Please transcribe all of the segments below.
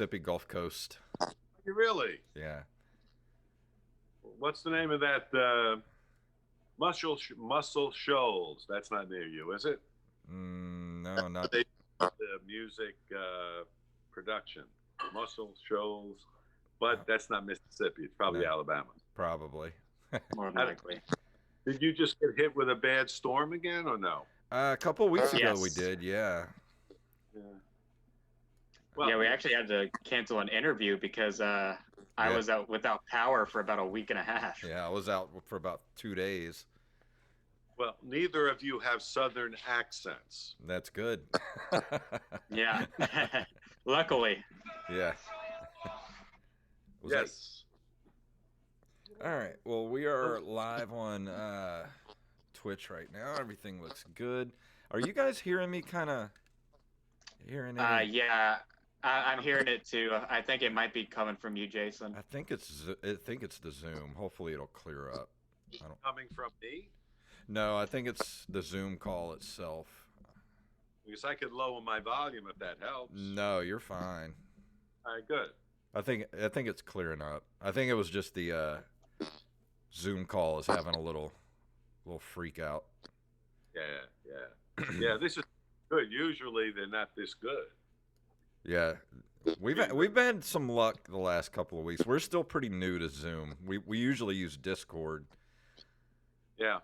Mississippi Gulf Coast. You really? Yeah. What's the name of that Muscle Shoals? That's not near you, is it? No, not They the music production, Muscle Shoals, but that's not Mississippi. It's probably no, Alabama. probably. More than How likely. did you just get hit with a bad storm again, or no? A couple of weeks ago we Yes. did, yeah. Yeah. Yeah, we actually had to cancel an interview because I Yeah. was out without power for about a week and a half. Yeah, I was out for about 2 days. Well, neither of you have Southern accents. That's good. Yeah. Luckily. Yeah. Was Yes. that- all right. Well, we are live on Twitch right now. Everything looks good. Are you guys hearing me kind of hearing any? Yeah, I'm hearing it too. I think it might be coming from you, Jason. I think it's the Zoom. Hopefully it'll clear up. Coming from me? No, I think it's the Zoom call itself. Because I could lower my volume if that helps. No, you're fine. All right, good. I think it's clearing up. I think it was just the Zoom call is having a little freak out. Yeah. Yeah, this is good. Usually they're not this good. Yeah, we've had some luck the last couple of weeks. We're still pretty new to Zoom. We usually use Discord. Yeah.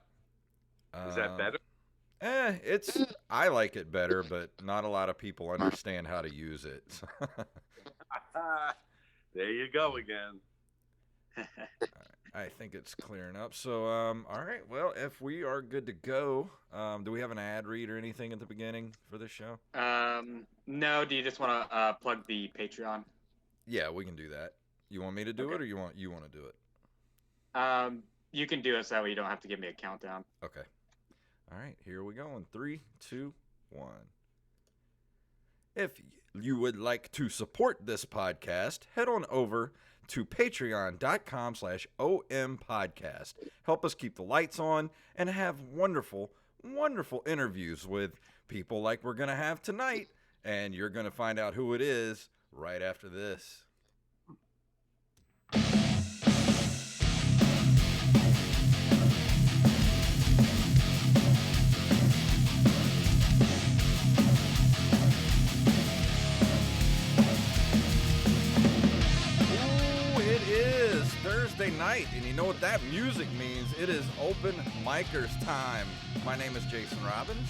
Is that better? I like it better, but not a lot of people understand how to use it. There you go again. I think it's clearing up. So, all right. Well, if we are good to go, do we have an ad read or anything at the beginning for this show? No, do you just want to plug the Patreon? Yeah, we can do that. You want me to do it, or you want to do it? You can do it so that way you don't have to give me a countdown. Okay. All right, here we go in 3, 2, 1. If you would like to support this podcast, head on over to patreon.com/ompodcast. Help us keep the lights on and have wonderful, wonderful interviews with people like we're going to have tonight. And you're going to find out who it is right after this. Thursday night, and you know what that music means. It is open micers time. My name is Jason Robbins.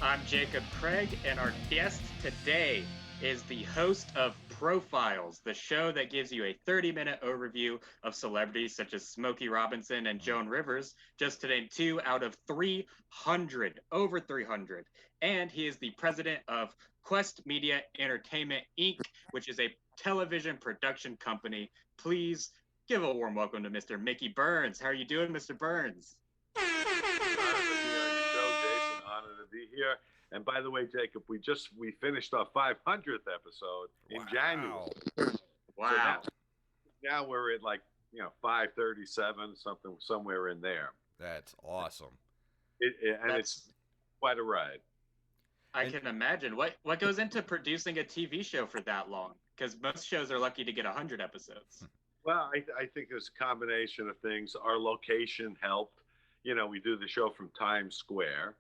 I'm Jacob Craig, and our guest today is the host of Profiles, the show that gives you a 30-minute overview of celebrities such as Smokey Robinson and Joan Rivers, just to name 2 out of 300, over 300. And he is the president of Quest Media Entertainment, Inc., which is a television production company. Please give a warm welcome to Mr. Mickey Burns. How are you doing, Mr. Burns? Honored to be on your show, Jason. Honored to be here. And by the way, Jacob, we finished our 500th episode in January. Wow. So now we're at 537, somewhere in there. That's awesome. It's quite a ride. I can imagine. What goes into producing a TV show for that long? Because most shows are lucky to get 100 episodes. Well, I think it's a combination of things. Our location helped. We do the show from Times Square.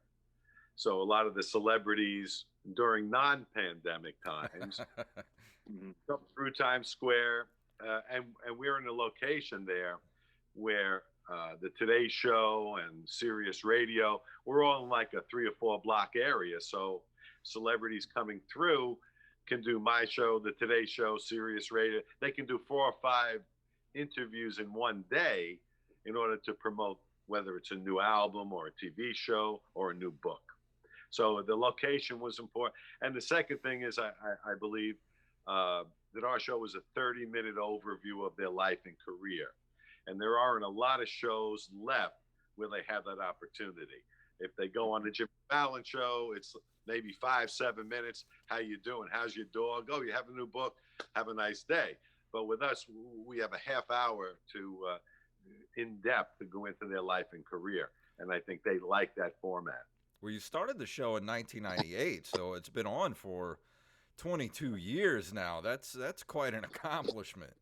So a lot of the celebrities during non-pandemic times come through Times Square. And we're in a location there where the Today Show and Sirius Radio, we're all in like a 3 or 4 block area. So celebrities coming through can do my show, the Today Show, Sirius Radio. They can do 4 or 5 interviews in one day in order to promote whether it's a new album or a TV show or a new book. So the location was important. And the second thing is I believe that our show was a 30-minute overview of their life and career. And there aren't a lot of shows left where they have that opportunity. If they go on the Jimmy Fallon show, it's maybe 5-7 minutes. How you doing? How's your dog? Oh, you have a new book. Have a nice day. But with us, we have a half hour to in depth to go into their life and career. And I think they like that format. Well, you started the show in 1998, so it's been on for 22 years now. That's quite an accomplishment.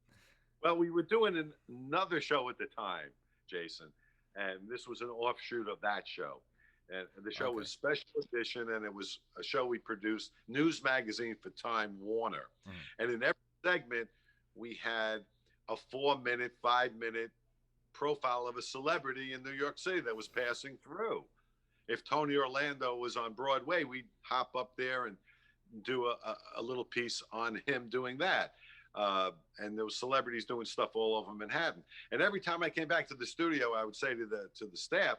Well, we were doing another show at the time, Jason, and this was an offshoot of that show. And the show Okay. was Special Edition, and it was a show we produced, news magazine for Time Warner. And in every segment, we had a 4-minute, 5-minute profile of a celebrity in New York City that was passing through. If Tony Orlando was on Broadway, we'd hop up there and do a little piece on him doing that. And there was celebrities doing stuff all over Manhattan. And every time I came back to the studio, I would say to the staff,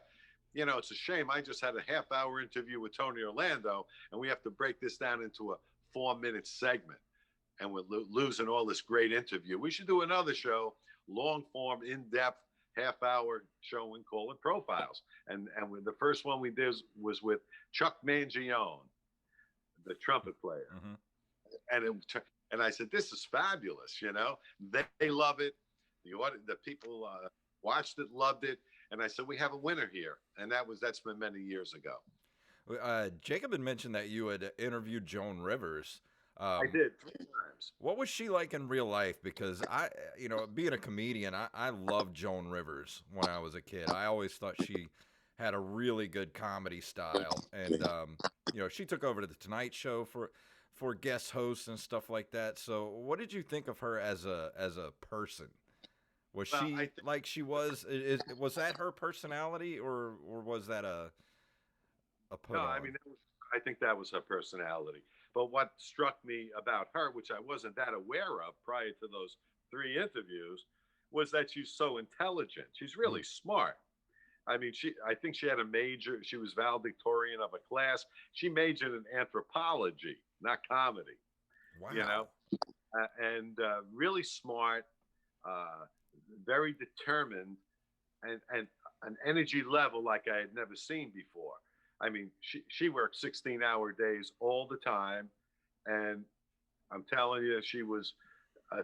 you know, it's a shame I just had a half-hour interview with Tony Orlando, and we have to break this down into a 4-minute segment, and we're losing all this great interview. We should do another show, long-form, in-depth, half-hour show and call it Profiles. And the first one we did was with Chuck Mangione, the trumpet player. And I said, this is fabulous, you know. They love it. The people watched it, loved it. And I said, we have a winner here. And that's been many years ago. Jacob had mentioned that you had interviewed Joan Rivers. I did 3 times. What was she like in real life? Because being a comedian, I loved Joan Rivers when I was a kid. I always thought she had a really good comedy style. And, she took over to the Tonight Show for guest hosts and stuff like that. So what did you think of her as a person? Was she like she was? Was that her personality, or was that a put on? No, I mean, I think that was her personality. But what struck me about her, which I wasn't that aware of prior to those 3 interviews, was that she's so intelligent. She's really smart. I mean, I think she had a major. She was valedictorian of a class. She majored in anthropology, not comedy. Wow. You know, and really smart. Very determined, and an energy level like I had never seen before. I mean, she worked 16-hour days all the time, and I'm telling you, she was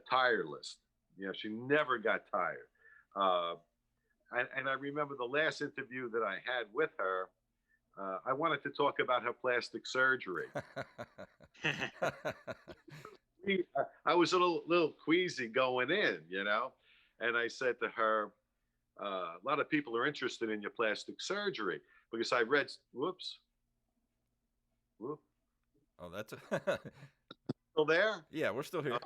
tireless. You know, she never got tired. And I remember the last interview that I had with her, I wanted to talk about her plastic surgery. I was a little queasy going in, you know. And I said to her, a lot of people are interested in your plastic surgery because I read, whoops. Oh, that's still there? Yeah, we're still here.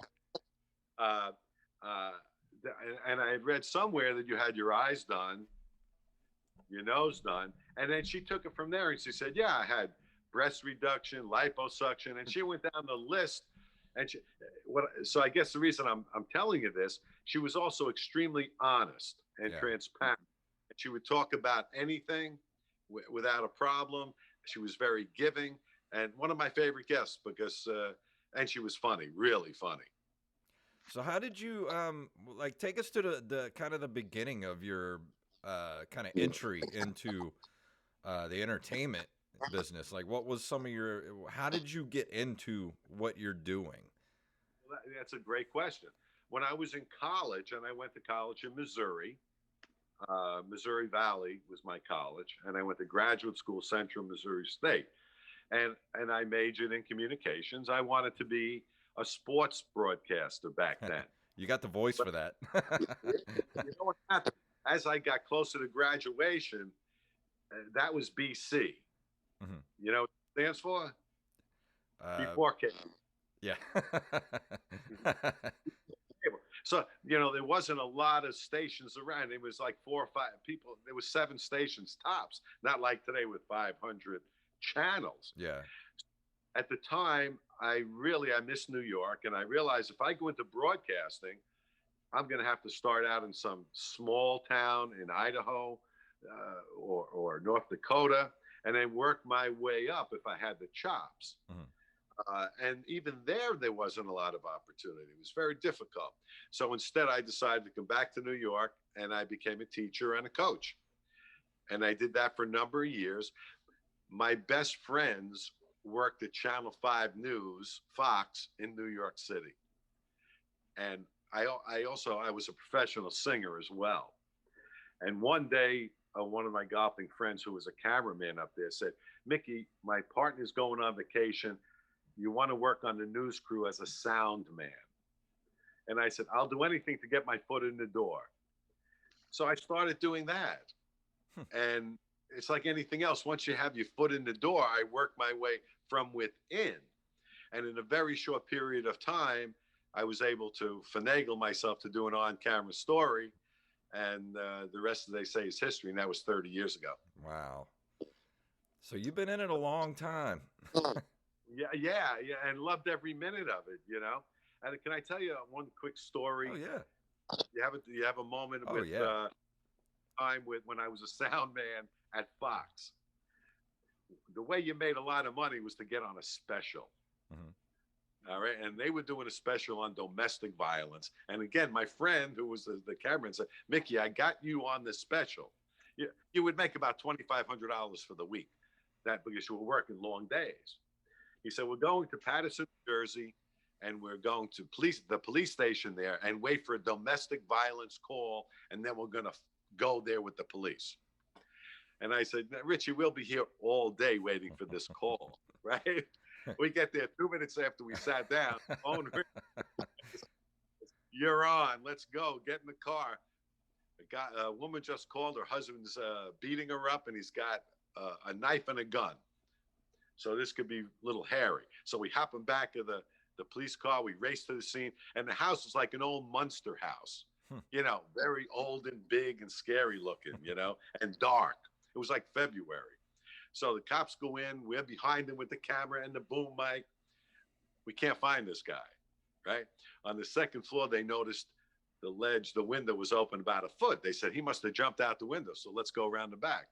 And I had read somewhere that you had your eyes done, your nose done. And then she took it from there and she said, yeah, I had breast reduction, liposuction. And she went down the list. And so I guess the reason I'm telling you this, she was also extremely honest and transparent. And she would talk about anything without a problem. She was very giving, and one of my favorite guests because, and she was funny, really funny. So how did you take us to the kind of the beginning of your kind of entry into the entertainment business? Like, what was some of how did you get into what you're doing? Well, that's a great question. When I was in college, and I went to college in Missouri, Missouri Valley was my college, and I went to graduate school, Central Missouri State, and I majored in communications. I wanted to be a sports broadcaster back then. You got the voice for that. You know what happened? As I got closer to graduation, that was BC. Mm-hmm. You know what it stands for? Before K. Yeah. So, you know, there wasn't a lot of stations around. It was like 4 or 5 people. There was 7 stations tops, not like today with 500 channels. Yeah. At the time, I missed New York, and I realized if I go into broadcasting, I'm going to have to start out in some small town in Idaho or North Dakota, and then work my way up if I had the chops. Mm-hmm. And even there wasn't a lot of opportunity. It was very difficult. So instead, I decided to come back to New York, and I became a teacher and a coach. And I did that for a number of years. My best friends worked at Channel 5 News, Fox, in New York City. And I was a professional singer as well. And one day, one of my golfing friends who was a cameraman up there said, Mickey, my partner's going on vacation. you want to work on the news crew as a sound man. And I said, I'll do anything to get my foot in the door. So I started doing that. And it's like anything else. Once you have your foot in the door, I worked my way from within. And in a very short period of time, I was able to finagle myself to do an on-camera story. And the rest, they say, is history. And that was 30 years ago. Wow. So you've been in it a long time. Yeah. And loved every minute of it, you know. And can I tell you one quick story? Oh, yeah. You have a moment Oh, with yeah. time with when I was a sound man at Fox. The way you made a lot of money was to get on a special. Mm-hmm. All right. And they were doing a special on domestic violence. And again, my friend who was the cameraman said, Mickey, I got you on this special. You would make about $2,500 for the week. That because you were working long days. He said, we're going to Paterson, New Jersey, and we're going to the police station there and wait for a domestic violence call. And then we're going to go there with the police. And I said, Richie, we'll be here all day waiting for this call, right? We get there 2 minutes after we sat down. Phone rings. You're on. Let's go. Get in the car. A woman just called. Her husband's beating her up, and he's got a knife and a gun. So this could be a little hairy. So we hop him back to the police car. We race to the scene. And the house is like an old Munster house, you know, very old and big and scary looking, you know, and dark. It was like February. So the cops go in. We're behind them with the camera and the boom mic. We can't find this guy, right? On the second floor, they noticed the window was open about a foot. They said, he must have jumped out the window. So let's go around the back.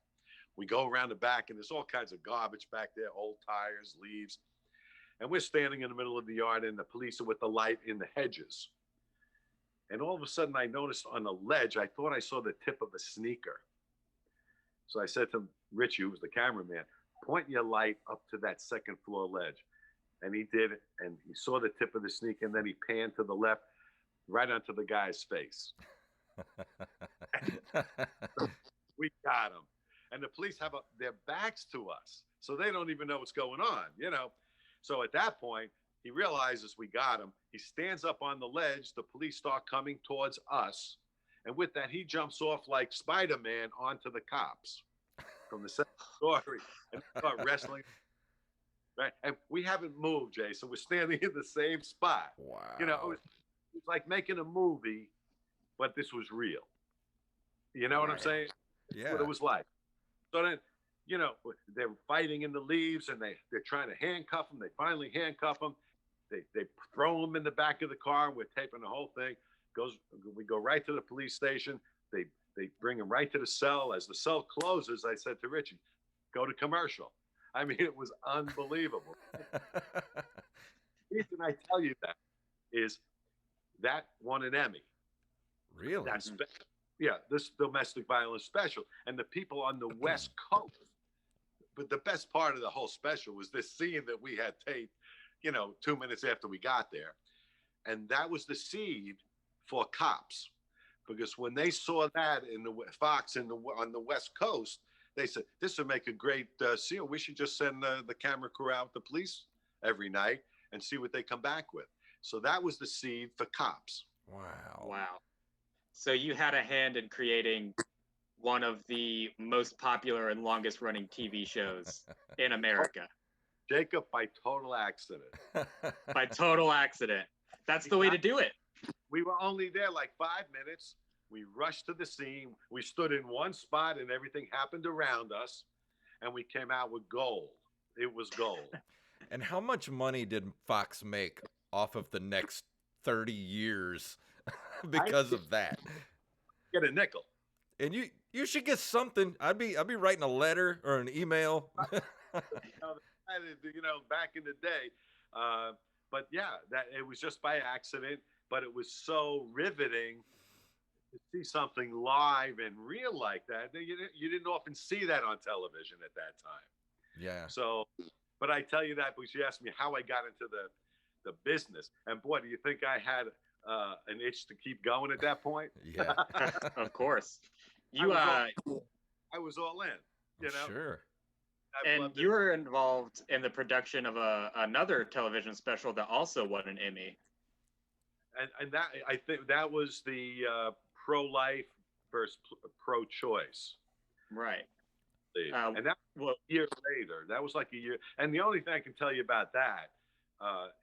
We go around the back, and there's all kinds of garbage back there, old tires, leaves. And we're standing in the middle of the yard, and the police are with the light in the hedges. And all of a sudden, I noticed on a ledge, I thought I saw the tip of a sneaker. So I said to Richie, who was the cameraman, point your light up to that second floor ledge. And he did it, and he saw the tip of the sneaker, and then he panned to the left, right onto the guy's face. We got him. And the police have their backs to us. So they don't even know what's going on, you know. So at that point, he realizes we got him. He stands up on the ledge. The police start coming towards us. And with that, he jumps off like Spider-Man onto the cops from the second story and start wrestling. Right? And we haven't moved, Jay. So we're standing in the same spot. Wow. You know, it was like making a movie, but this was real. You know what I'm saying? Yeah. That's what it was like. So then, you know, they're fighting in the leaves, and they're trying to handcuff him. They finally handcuff him. They throw him in the back of the car. We're taping the whole thing. We go right to the police station. They bring him right to the cell. As the cell closes, I said to Richie, go to commercial. I mean, it was unbelievable. The reason I tell you that is that won an Emmy. Really? This domestic violence special. And the people on the West Coast, but the best part of the whole special was this scene that we had taped, you know, 2 minutes after we got there. And that was the seed for cops. Because when they saw that in the Fox on the West Coast, they said, this would make a great scene. We should just send the camera crew out with the police every night and see what they come back with. So that was the seed for cops. Wow. So you had a hand in creating one of the most popular and longest running TV shows in America. Jacob, by total accident. By total accident. That's the way to do it. We were only there like 5 minutes. We rushed to the scene. We stood in one spot and everything happened around us. And we came out with gold. It was gold. And how much money did Fox make off of the next 30 years because of that? Get a nickel. And you should get something. I'd be writing a letter or an email. You know, back in the day. But yeah, that it was just by accident, but it was so riveting to see something live and real like that. You didn't often see that on television at that time. Yeah. So, but I tell you that because you asked me how I got into the business. And boy, do you think I had an itch to keep going at that point? Yeah. Of course. I was all in, you know? Sure. I've And loved you it. were involved in the production of another television special that also won an Emmy. And that, I think that was the pro-life versus pro-choice. Right. And that was Well, a year later. That was like a year. And the only thing I can tell you about that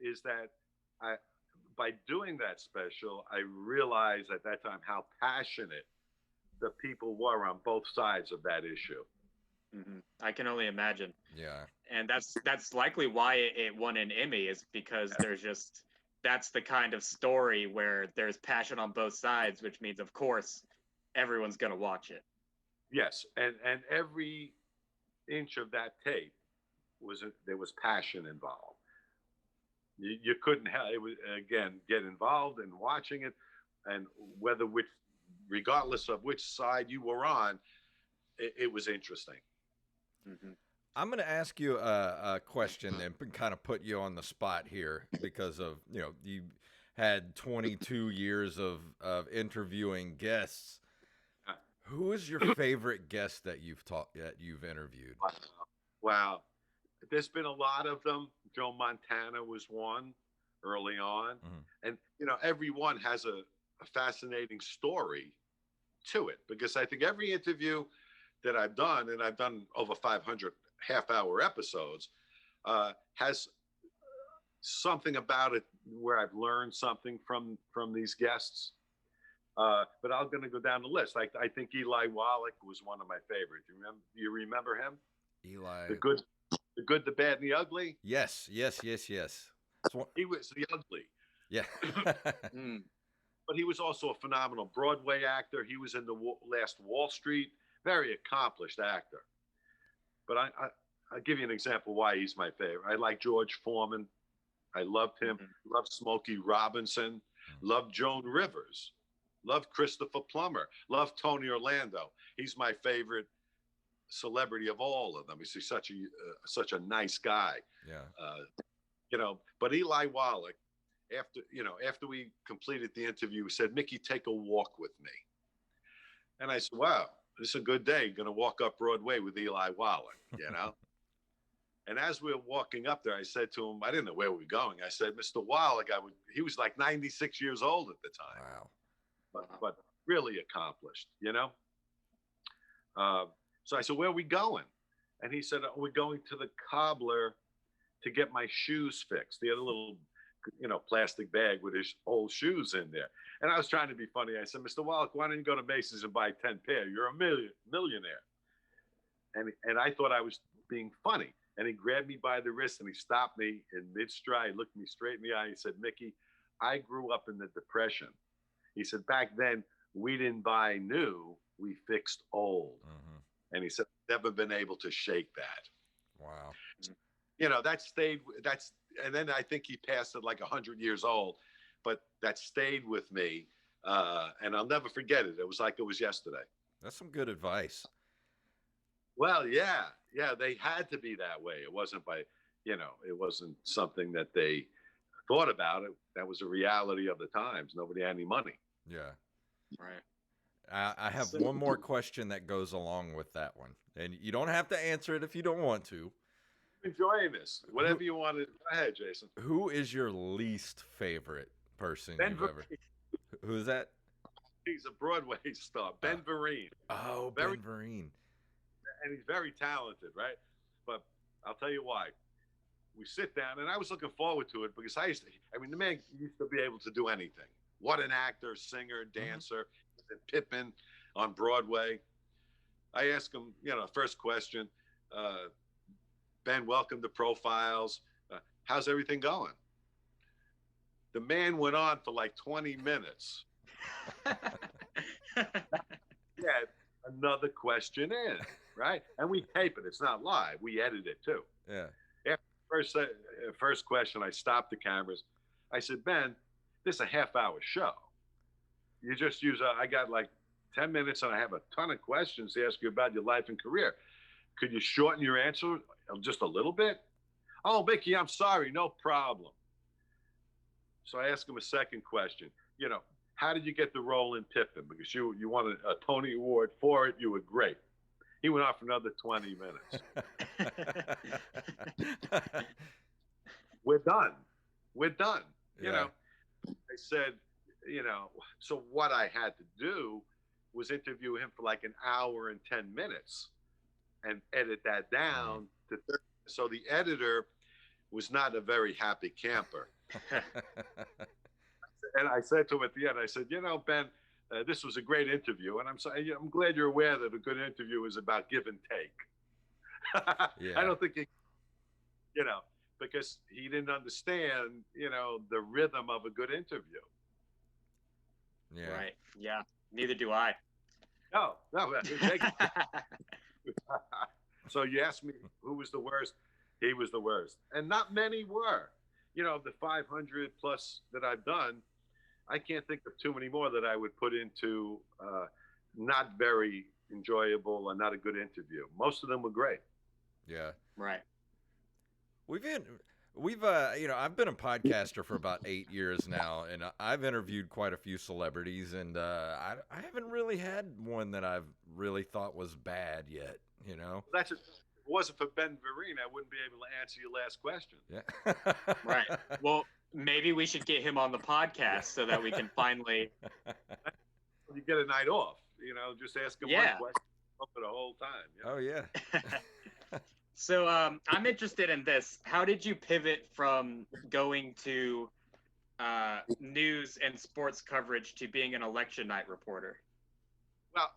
is that by doing that special, I realized at that time how passionate the people were on both sides of that issue. I can only imagine. Yeah. And that's likely why it won an Emmy, is because that's the kind of story where there's passion on both sides, which means, of course, everyone's going to watch it. Yes, and every inch of that tape there was passion involved. You couldn't it was, again, get involved in watching it, and regardless of which side you were on, it was interesting. I'm going to ask you a question and kind of put you on the spot here because of, you had 22 years of interviewing guests. Who is your favorite guest that you've interviewed? Wow. There's been a lot of them. Joe Montana was one early on. And, every one has a fascinating story to it, because I think every interview that I've done, and I've done over 500 half-hour episodes, has something about it where I've learned something from these guests. But I'm going to go down the list. I think Eli Wallach was one of my favorites. Do you remember him? Eli. The good, the bad, and the ugly. Yes. He was the ugly. Yeah. But he was also a phenomenal Broadway actor. He was in the last Wall Street. Very accomplished actor. But I'll give you an example why he's my favorite. I like George Foreman. I loved him. Loved Smokey Robinson. Loved Joan Rivers. Loved Christopher Plummer. Loved Tony Orlando. He's my favorite celebrity of all of them. He's such a nice guy. Yeah. But Eli Wallach, after we completed the interview, he said, "Mickey, take a walk with me." And I said, "Wow, this is a good day. Going to walk up Broadway with Eli Wallach, And as we were walking up there, I said to him, I didn't know where we were going. I said, "Mr. Wallach," he was like 96 years old at the time. Wow. But really accomplished, So I said, "Where are we going?" And he said, "We're going to the cobbler to get my shoes fixed." He had a little, plastic bag with his old shoes in there. And I was trying to be funny. I said, "Mr. Wallach, why don't you go to Macy's and buy 10 pair? You're a millionaire." And I thought I was being funny. And he grabbed me by the wrist and he stopped me in mid-stride, looked me straight in the eye. He said, "Mickey, I grew up in the Depression." He said, "Back then, we didn't buy new, we fixed old." And he said, "I've never been able to shake that." Wow. And then I think he passed at like 100 years old, but that stayed with me. And I'll never forget it. It was like it was yesterday. That's some good advice. Well, yeah, they had to be that way. It wasn't it wasn't something that they thought about. That was a reality of the times. Nobody had any money. Yeah. Right. I have one more question that goes along with that one, and you don't have to answer it if you don't want to. I'm enjoying this. Whatever you want to. Go ahead, Jason. Who is your least favorite person you've ever? Who's that? He's a Broadway star, Ben Vereen. Oh, Ben Vereen. And he's very talented, right? But I'll tell you why. We sit down, and I was looking forward to it because the man used to be able to do anything. What an actor, singer, dancer, Pippin on Broadway. I asked him, first question, "Ben, welcome to Profiles. How's everything going?" The man went on for like 20 minutes. He had another question in, right? And we tape it. It's not live. We edit it too. Yeah. After first question, I stopped the cameras. I said, "Ben, this is a half-hour show. You just I got like 10 minutes and I have a ton of questions to ask you about your life and career. Could you shorten your answer just a little bit?" "Oh, Mickey, I'm sorry. No problem." So I asked him a second question. "How did you get the role in Pippin? Because you won a Tony Award for it. You were great." He went on for another 20 minutes. We're done. We're done. You know, I said, so what I had to do was interview him for like an hour and 10 minutes and edit that down to 30. So the editor was not a very happy camper. And I said to him at the end, I said, Ben, this was a great interview. And I'm glad you're aware that a good interview is about give and take. I don't think because he didn't understand, the rhythm of a good interview. Yeah. Right. Yeah. Neither do I. No. So you asked me who was the worst. He was the worst. And not many were. The 500 plus that I've done, I can't think of too many more that I would put into not very enjoyable and not a good interview. Most of them were great. Yeah. Right. I've been a podcaster for about 8 years now, and I've interviewed quite a few celebrities, and I haven't really had one that I've really thought was bad yet. If it wasn't for Ben Vereen, I wouldn't be able to answer your last question. Yeah. Right. Well, maybe we should get him on the podcast so that we can finally. You get a night off. Just ask him one question for the whole time. Oh yeah. So I'm interested in this. How did you pivot from going to news and sports coverage to being an election night reporter? Well,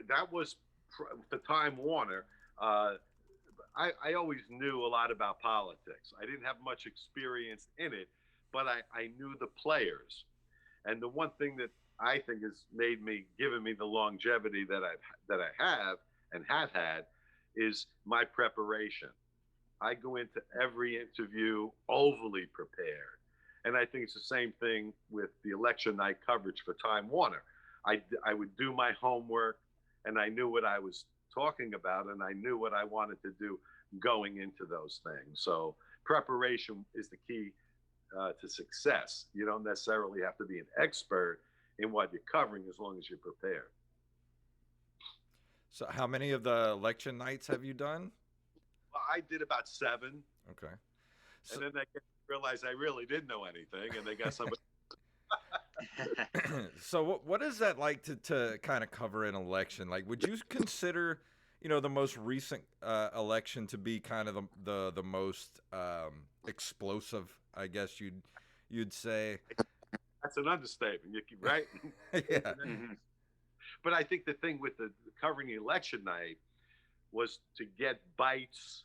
that was for Time Warner. I always knew a lot about politics. I didn't have much experience in it, but I knew the players. And the one thing that I think has given me the longevity that I have and have had is my preparation. I go into every interview overly prepared. And I think it's the same thing with the election night coverage for Time Warner. I would do my homework, and I knew what I was talking about, and I knew what I wanted to do going into those things. So preparation is the key to success. You don't necessarily have to be an expert in what you're covering as long as you're prepared. So how many of the election nights have you done? Well, I did about 7. Okay. And then they realized I really didn't know anything, and they got somebody. So what is that like to kind of cover an election? Like, would you consider, the most recent election to be kind of the most explosive, I guess you'd say? That's an understatement, right? Yeah. Mm-hmm. But I think the thing with the covering election night was to get bites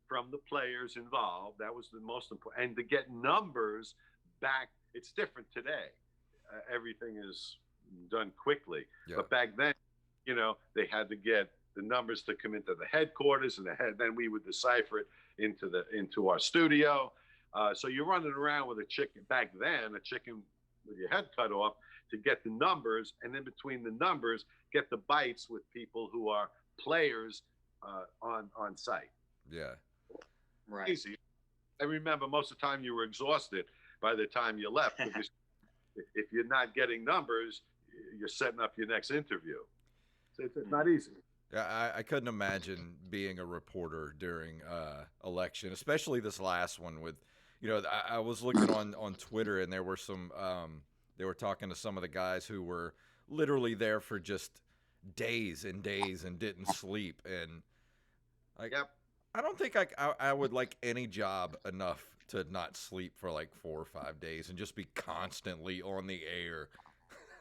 from the players involved. That was the most important. And to get numbers back. It's different today. Everything is done quickly. Yeah. But back then, they had to get the numbers to come into the headquarters, and then we would decipher it into our studio. So you're running around with a chicken with your head cut off to get the numbers, and in between the numbers, get the bites with people who are players on site. Yeah. Right. Easy. I remember most of the time you were exhausted by the time you left, because if you're not getting numbers, you're setting up your next interview. So it's not easy. Yeah, I couldn't imagine being a reporter during election, especially this last one with, I was looking on Twitter, and there were some, they were talking to some of the guys who were literally there for just days and days and didn't sleep. And I don't think I would like any job enough to not sleep for like 4 or 5 days and just be constantly on the air.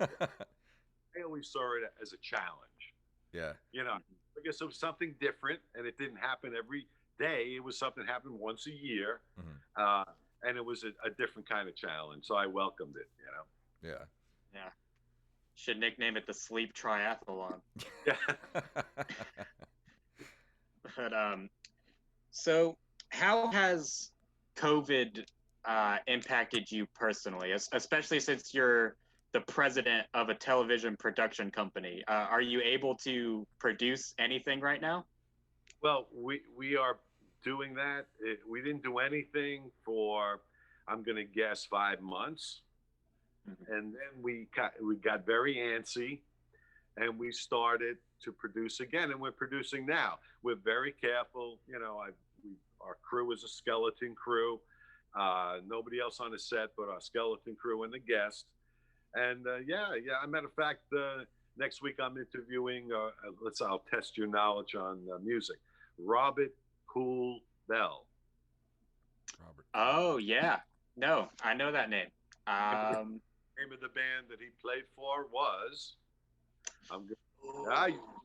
I always saw it as a challenge. Yeah. Because it was something different, and it didn't happen every day. It was something that happened once a year. Mm-hmm. And it was a different kind of challenge. So I welcomed it, Yeah. Yeah. Should nickname it the Sleep Triathlon. Yeah. But so how has COVID impacted you personally, especially since you're the president of a television production company? Are you able to produce anything right now? Well, we are doing that. We didn't do anything for, I'm going to guess, 5 months. Mm-hmm. And then we got very antsy, and we started to produce again, and we're producing now. We're very careful. Our crew is a skeleton crew. Nobody else on the set but our skeleton crew and the guest. And As a matter of fact, next week I'm interviewing. I'll test your knowledge on music. Robert Cool Bell. Robert. Oh yeah, no, I know that name. Name of the band that he played for was. You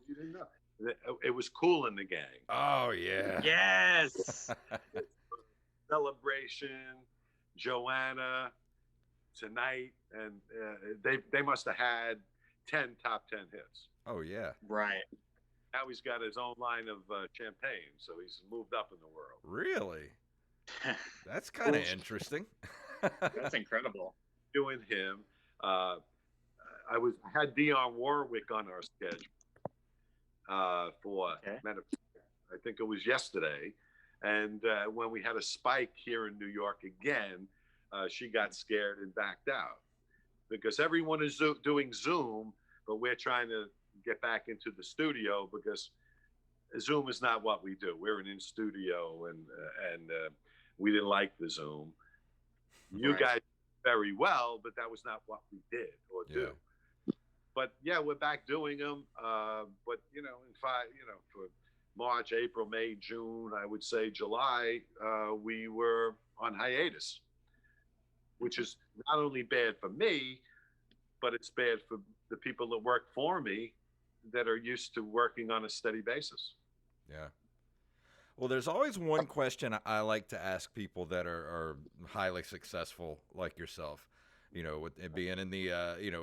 didn't know. It was Cool in the Gang. Oh yeah. Yes. Celebration, Joanna, Tonight, and they must have had 10 top 10 hits. Oh yeah. Right. Now he's got his own line of champagne, so he's moved up in the world. Really? That's kind of interesting. That's incredible. Doing him. I had Dionne Warwick on our schedule for, I think it was yesterday. And when we had a spike here in New York again, she got scared and backed out because everyone is doing Zoom, but we're trying to get back into the studio because Zoom is not what we do. We're an in studio, and we didn't like the Zoom. You guys very well, but that was not what we did or do. But yeah, we're back doing them. But for March, April, May, June, I would say July, we were on hiatus, which is not only bad for me, but it's bad for the people that work for me that are used to working on a steady basis. Yeah. Well, there's always one question I like to ask people that are highly successful like yourself, with it being in the,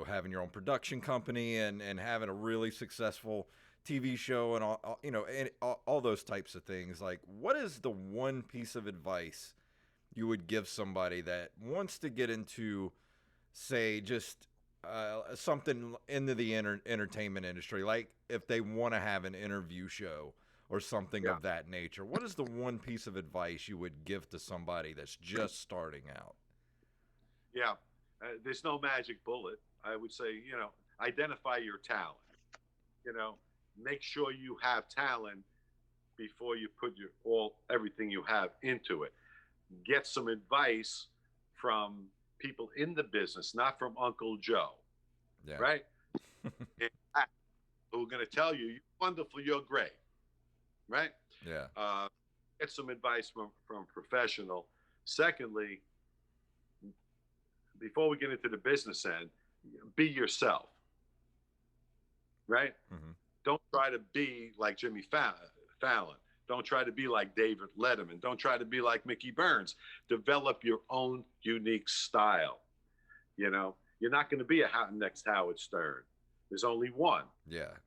having your own production company and having a really successful TV show and all those types of things. Like, what is the one piece of advice you would give somebody that wants to get into, say, just something into the entertainment industry, like if they want to have an interview show or something of that nature? What is the one piece of advice you would give to somebody that's just starting out? Yeah, there's no magic bullet. I would say, identify your talent. Make sure you have talent before you put everything you have into it. Get some advice from people in the business, not from Uncle Joe, right? Who are going to tell you, you're wonderful, you're great, right? Yeah. Get some advice from a professional. Secondly, before we get into the business end, be yourself, right? Mm-hmm. Don't try to be like Jimmy Fallon. Don't try to be like David Letterman. Don't try to be like Mickey Burns. Develop your own unique style. You're not going to be a next Howard Stern. There's only one. Yeah.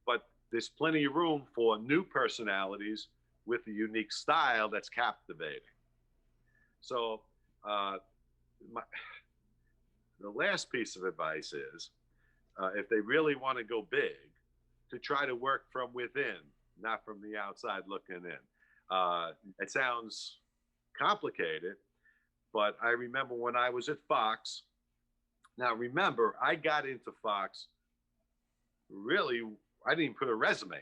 But there's plenty of room for new personalities with a unique style that's captivating. So the last piece of advice is, if they really want to go big, to try to work from within, not from the outside looking in. It sounds complicated, but I remember when I was at Fox. Now, remember, I got into Fox, really, I didn't put a resume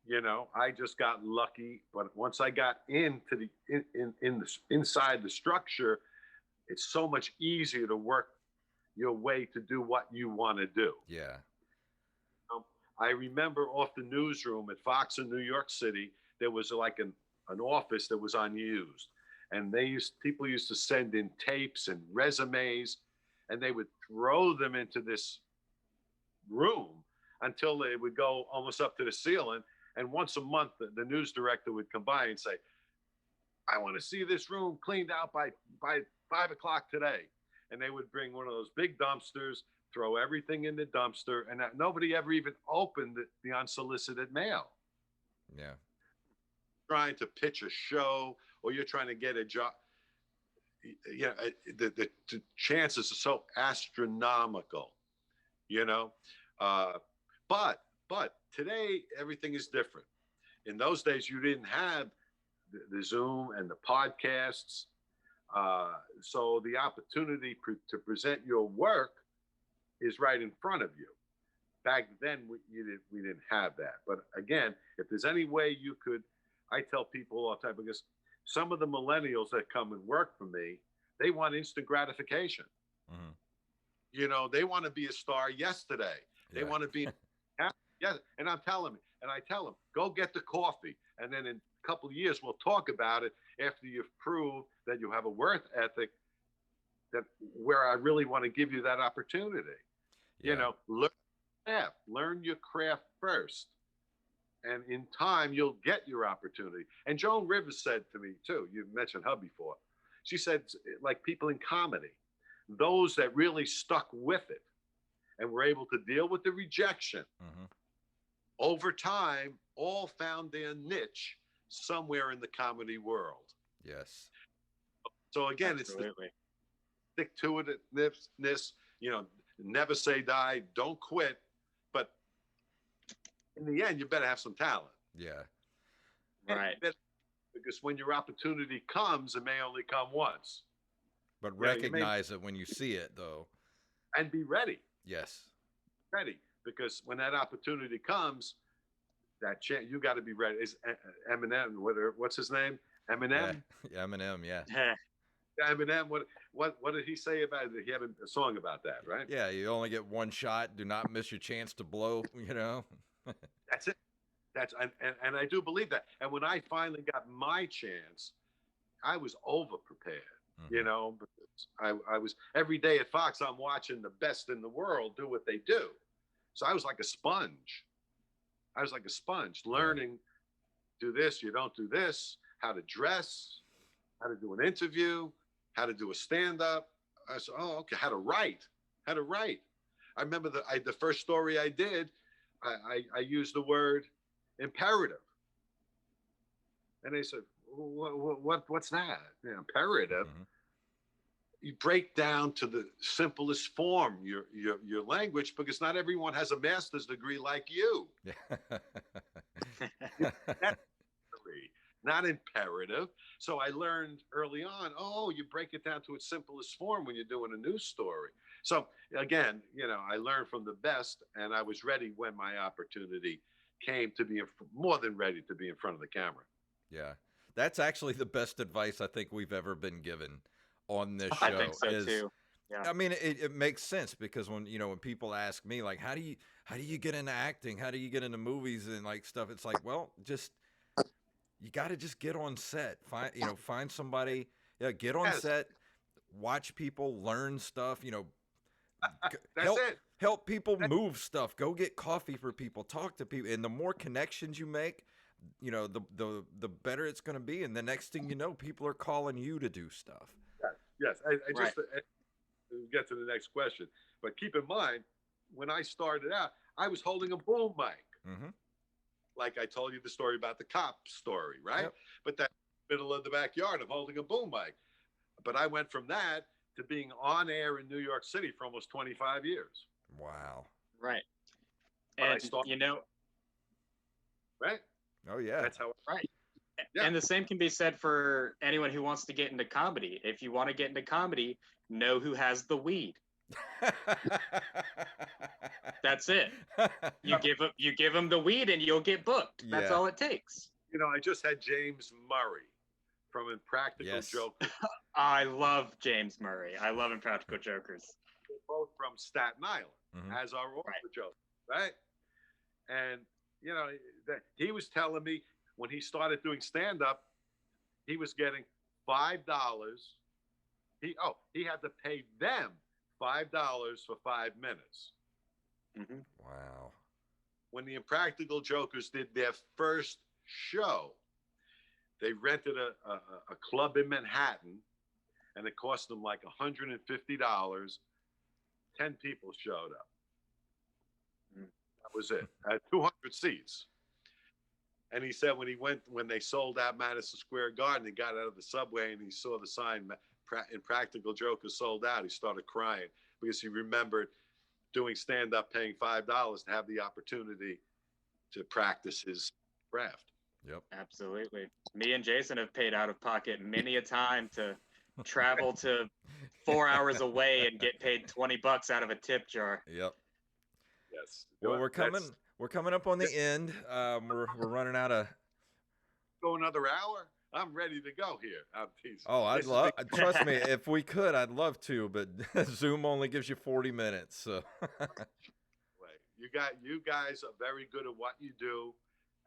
in. I just got lucky. But once I got into inside the structure, it's so much easier to work your way to do what you want to do. Yeah. I remember off the newsroom at Fox in New York City, there was like an office that was unused. And people used to send in tapes and resumes, and they would throw them into this room until they would go almost up to the ceiling. And once a month, the news director would come by and say, I want to see this room cleaned out by 5 o'clock today. And they would bring one of those big dumpsters, throw everything in the dumpster, and nobody ever even opened the unsolicited mail. Yeah. Trying to pitch a show, or you're trying to get a job. The chances are so astronomical, But today, everything is different. In those days, you didn't have the Zoom and the podcasts. So the opportunity to present your work is right in front of you. back then we didn't have that. But again, if there's any way you could, I tell people all the time, because some of the millennials that come and work for me, they want instant gratification. Mm-hmm. You know, they want to be a star yesterday. They Yeah. want to be, yeah. And I tell them, go get the coffee, and then in a couple of years we'll talk about it after you've proved that you have a work ethic. That where I really want to give you that opportunity. Yeah. You know, learn your craft first, and in time you'll get your opportunity. And Joan Rivers said to me too. You mentioned her before. She said, like people in comedy, those that really stuck with it and were able to deal with the rejection Mm-hmm. over time, all found their niche somewhere in the comedy world. Yes. So again, Absolutely. it's the stick to itness, you know, never say die, don't quit. But in the end, you better have some talent. Yeah. Right. Because when your opportunity comes, it may only come once. But Yeah, recognize it when you see it, though. And be ready. Yes. Ready. Because when that opportunity comes, that chance, you got to be ready. Is Eminem, what's his name? Eminem? Yeah. Eminem, yeah. Eminem, what did he say about it? He had a song about that, right? Yeah, you only get one shot. Do not miss your chance to blow, you know? That's it. And I do believe that. And when I finally got my chance, I was over prepared. Mm-hmm. You know, because I was every day at Fox, I'm watching the best in the world do what they do. So I was like a sponge. Learning, do this, you don't do this, how to dress, how to do an interview, how to do a stand-up. I said, oh, okay, how to write. I remember the first story I did, I used the word imperative. And they said, what's that? Yeah, imperative. Mm-hmm. You break down to the simplest form your language, because not everyone has a master's degree like you. Yeah. That's not imperative. So I learned early on, you break it down to its simplest form when you're doing a news story. So again, you know, I learned from the best, and I was ready when my opportunity came to be more than ready to be in front of the camera. Yeah. That's actually the best advice I think we've ever been given on this show. I think so too. Yeah. I mean, it makes sense, because when people ask me, like, how do you get into acting? How do you get into movies and like stuff? It's like, well, you got to just get on set. Find somebody, get on set, watch people, learn stuff, That's it. Help people move stuff. Go get coffee for people, talk to people. And the more connections you make, the better it's going to be. And the next thing you know, people are calling you to do stuff. Yes. I just get to the next question. But keep in mind, when I started out, I was holding a boom mic. Mm-hmm. Like I told you the story about the cop story, right? Yep. But that's middle of the backyard of holding a boom mic. But I went from that to being on air in New York City for almost 25 years. Wow. Right. But And right? Oh yeah. That's how. Right. Yeah. And the same can be said for anyone who wants to get into comedy. If you want to get into comedy, know who has the weed. That's it. You give them the weed and you'll get booked. That's all it takes. You know, I just had James Murray from Impractical Jokers. I love James Murray. I love Impractical Jokers. We're both from Staten Island, as are all the jokers, right? And you know, he was telling me when he started doing stand-up, he was getting $5. He had to pay them $5 for 5 minutes. Mm-hmm. Wow. When the Impractical Jokers did their first show, they rented a club in Manhattan, and it cost them like $150. 10 people showed up. That was it. At 200 seats. And he said when they sold out Madison Square Garden, he got out of the subway and he saw the sign, Impractical Jokers sold out. He started crying because he remembered doing stand-up, paying $5 to have the opportunity to practice his craft. Yep. Absolutely. Me and Jason have paid out of pocket many a time to travel to 4 hours away and get paid $20 out of a tip jar. Yep. Yes. Well, we're coming up on the end. We're running out of. Go another hour. I'm ready to go here. I'm teasing. Oh, trust me, if we could, I'd love to, but Zoom only gives you 40 minutes. So you guys are very good at what you do,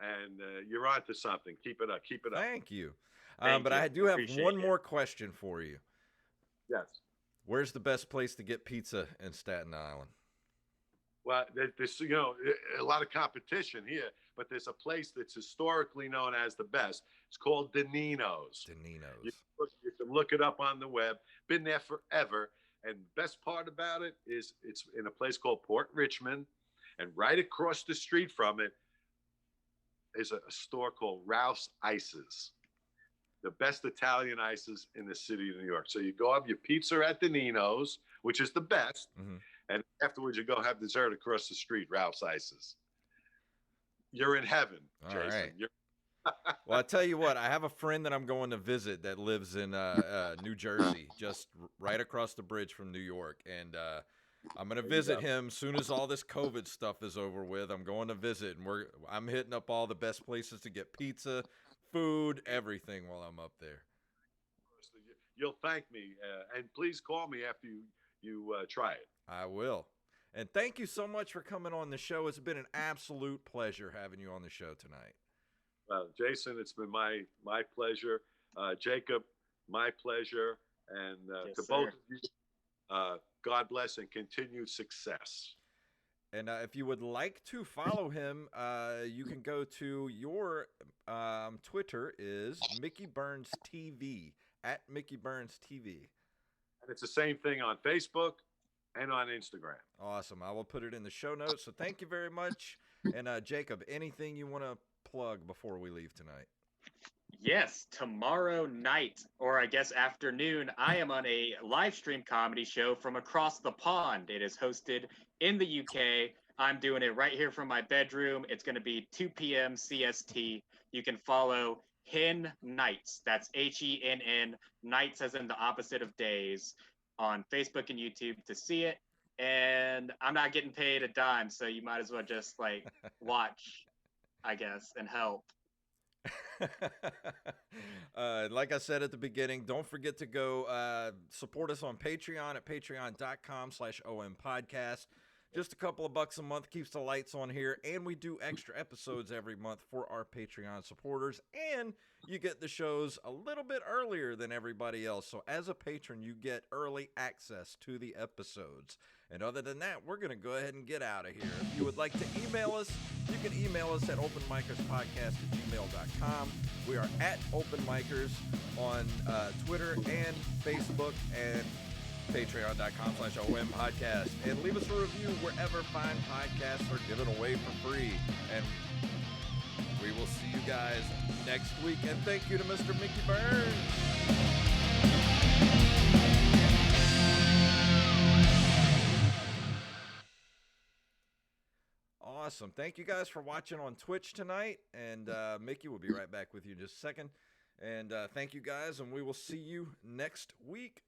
and you're on to something. Keep it up. Keep it up. Thank you. Thank but you. I do have Appreciate one it. more question for you. Yes. Where's the best place to get pizza in Staten Island? Well, there's a lot of competition here, but there's a place that's historically known as the best. It's called Danino's. Danino's. You can look it up on the web. Been there forever. And the best part about it is it's in a place called Port Richmond. And right across the street from it is a store called Ralph's Ices. The best Italian ices in the city of New York. So you go have your pizza at Danino's, which is the best. Mm-hmm. And afterwards, you go have dessert across the street, Ralph's Ices. You're in heaven, Jason. All right. Well, I tell you what, I have a friend that I'm going to visit that lives in New Jersey, just right across the bridge from New York. And I'm going to visit him as soon as all this COVID stuff is over with. I'm going to visit, and I'm hitting up all the best places to get pizza, food, everything while I'm up there. You'll thank me. And please call me after you try it. I will. And thank you so much for coming on the show. It's been an absolute pleasure having you on the show tonight. Well, Jason, it's been my pleasure. Jacob, my pleasure. And Yes, to sir. both of you, God bless and continued success. And if you would like to follow him, you can go to your Twitter is Mickey Burns TV, at Mickey Burns TV. And it's the same thing on Facebook and on Instagram. Awesome. I will put it in the show notes. So thank you very much. And Jacob, anything you want to plug before we leave tonight? Yes, tomorrow night, or I guess afternoon, I am on a live stream comedy show from across the pond. It is hosted in the UK. I'm doing it right here from my bedroom. It's going to be 2 p.m. CST. You can follow Hen Nights. That's HENN, nights as in the opposite of days, on Facebook and YouTube to see it. And I'm not getting paid a dime, so you might as well just watch, I guess, and help. Like I said at the beginning, don't forget to go support us on Patreon at patreon.com/OMPodcast. Just a couple of bucks a month keeps the lights on here, and we do extra episodes every month for our Patreon supporters, and you get the shows a little bit earlier than everybody else. So as a patron, you get early access to the episodes. And other than that, we're going to go ahead and get out of here. If you would like to email us, you can email us at openmikerspodcast@gmail.com. We are at openmikers on Twitter and Facebook and patreon.com/OMPodcast. And leave us a review wherever fine podcasts are given away for free. And we will see you guys next week. And thank you to Mr. Mickey Burns. Awesome. Thank you guys for watching on Twitch tonight. And Mickey will be right back with you in just a second. And thank you guys, and we will see you next week.